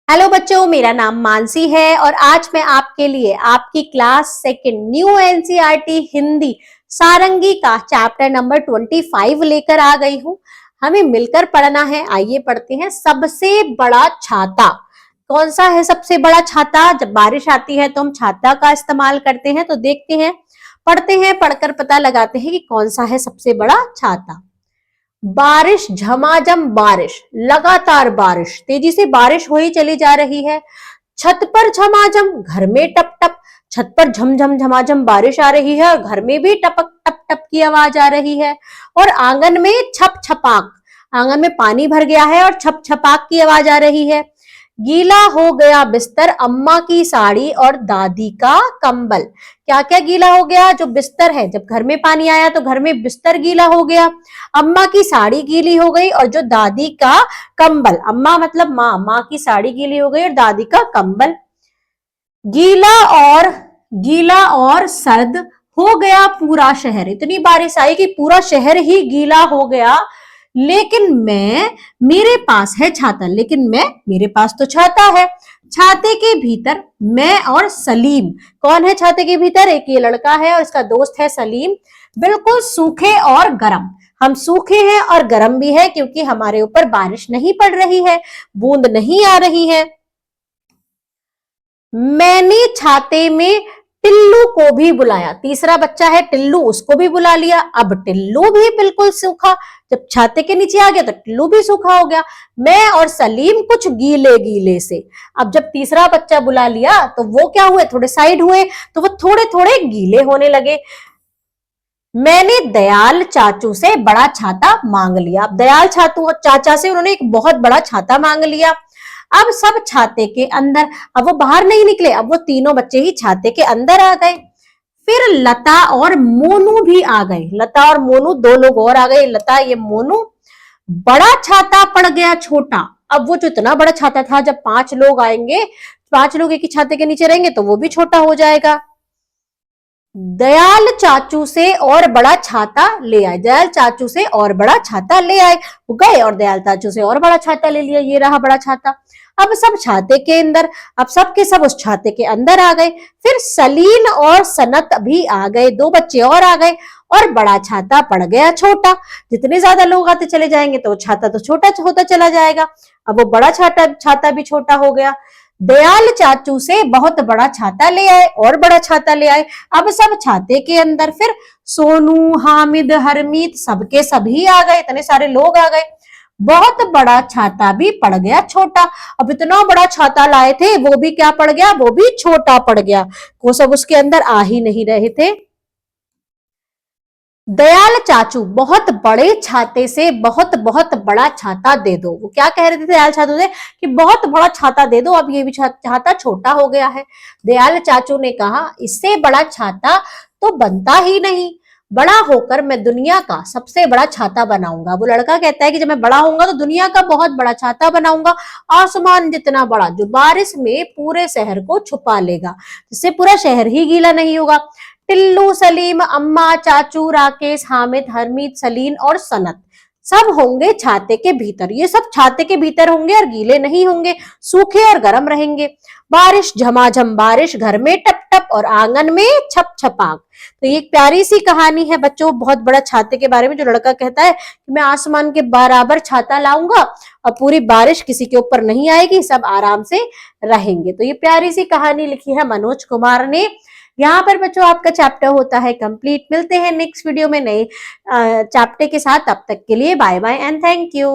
Hello बच्चों, मेरा नाम मानसी है और आज मैं आपके लिए आपकी class second new NCERT Hindi Sarangi का चैप्टर नंबर 25 लेकर आ गई हूं। हमें मिलकर पढ़ना है। आइए पढ़ते हैं। सबसे बड़ा छाता कौन सा है? सबसे बड़ा छाता, जब बारिश आती है तो हम छाता का इस्तेमाल करते हैं। तो देखते हैं, पढ़ते हैं, पढ़कर पता लगाते हैं कि कौन सा है सबसे बड़ा छाता। बारिश, झमाझम बारिश, लगातार बारिश, तेजी से बारिश हो ही चली जा रही है। छत पर झमाझम, घर में टप टप, छत पर झमझम झमाझम बारिश आ रही है और घर में भी टपक टप टप की आवाज आ रही है। और आंगन में छप छपाक, आंगन में पानी भर गया है और छप छपाक की आवाज आ रही है। गीला हो गया बिस्तर, अम्मा की साड़ी और दादी का कंबल। क्या क्या गीला हो गया? जो बिस्तर है, जब घर में पानी आया तो घर में बिस्तर गीला हो गया, अम्मा की साड़ी गीली हो गई और जो दादी का कंबल, अम्मा मतलब माँ, माँ की साड़ी गीली हो गई और दादी का कंबल। गीला और सर्द हो गया पूरा शहर। इतनी बारिश आई कि पूरा शहर ही गीला हो गया। लेकिन मेरे पास है छाता, मेरे पास तो छाता है। छाते के भीतर मैं और सलीम। कौन है छाते के भीतर? एक ये लड़का है और इसका दोस्त है सलीम। बिल्कुल सूखे और गर्म। हम सूखे हैं और गर्म भी है क्योंकि हमारे ऊपर बारिश नहीं पड़ रही है, बूंद नहीं आ रही है। मैंने छाते में टिल्लू को भी बुलाया। तीसरा बच्चा है टिल्लू, उसको भी बुला लिया। अब टिल्लू भी बिल्कुल सूखा, जब छाते के नीचे आ गया तो टिल्लू भी सूखा हो गया। मैं और सलीम कुछ गीले गीले से। अब जब तीसरा बच्चा बुला लिया तो वो क्या हुए? थोड़े साइड हुए तो वो थोड़े थोड़े गीले होने लगे। मैंने दयाल चाचू से बड़ा छाता मांग लिया। अब दयाल चाचा से उन्होंने एक बहुत बड़ा छाता मांग लिया। अब सब छाते के अंदर, अब वो बाहर नहीं निकले, अब वो तीनों बच्चे ही छाते के अंदर आ गए। फिर लता और मोनू भी आ गए। लता और मोनू, दो लोग और आ गए, लता ये मोनू। बड़ा छाता पड़ गया छोटा। अब वो जो इतना बड़ा छाता था, जब 5 लोग आएंगे, 5 लोग एक ही छाते के नीचे रहेंगे तो वो भी छोटा हो जाएगा। दयाल चाचू से और बड़ा छाता ले आए। दयाल चाचू से और बड़ा छाता ले आए। वो गए और दयाल चाचू से और बड़ा छाता ले लिया। ये रहा बड़ा छाता। अब सब छाते के अंदर, अब सब के सब उस छाते के अंदर आ गए। फिर सलीन और सनत भी आ गए, 2 बच्चे और आ गए और बड़ा छाता पड़ गया छोटा। जितने ज्यादा लोग आते चले जाएंगे तो छाता तो छोटा होता चला जाएगा। अब वो बड़ा छाता भी छोटा हो गया। दयाल चाचू से बहुत बड़ा छाता ले आए और बड़ा छाता ले आए। अब सब छाते के अंदर फिर सोनू, हामिद, हरमीत, सबके सभी आ गए। इतने सारे लोग आ गए। बहुत बड़ा छाता भी पड़ गया छोटा। अब इतना बड़ा छाता लाए थे, वो भी क्या पड़ गया? वो भी छोटा पड़ गया। वो सब उसके अंदर आ ही नहीं रहे थे। दयाल चाचू, बहुत बड़े छाते से बहुत बहुत बड़ा छाता दे दो। वो क्या कह रहे थे दयाल चाचू से कि बहुत बड़ा छाता दे दो, अब ये भी छाता छोटा हो गया है। दयाल चाचू ने कहा, इससे बड़ा छाता तो बनता ही नहीं। बड़ा होकर मैं दुनिया का सबसे बड़ा छाता बनाऊंगा। वो लड़का कहता है कि जब मैं बड़ा होऊंगा तो दुनिया का बहुत बड़ा छाता बनाऊंगा, आसमान जितना बड़ा, जो बारिश में पूरे शहर को छुपा लेगा, जिससे पूरा शहर ही गीला नहीं होगा। टिल्लू, सलीम, अम्मा, चाचू, राकेश, हामिद, हरमीत, सलीन और सनत सब होंगे छाते के भीतर। ये सब छाते के भीतर होंगे और गीले नहीं होंगे, सूखे और गर्म रहेंगे। बारिश, झमाझम बारिश, घर में टप टप और आंगन में छप छपाक। तो ये एक प्यारी सी कहानी है बच्चों, बहुत बड़ा छाते के बारे में। जो लड़का कहता है कि मैं आसमान के बराबर छाता लाऊंगा और पूरी बारिश किसी के ऊपर नहीं आएगी, सब आराम से रहेंगे। तो ये प्यारी सी कहानी लिखी है मनोज कुमार ने। यहाँ पर बच्चों आपका चैप्टर होता है कंप्लीट। मिलते हैं नेक्स्ट वीडियो में नए चैप्टर के साथ। तब तक के लिए bye bye and thank you.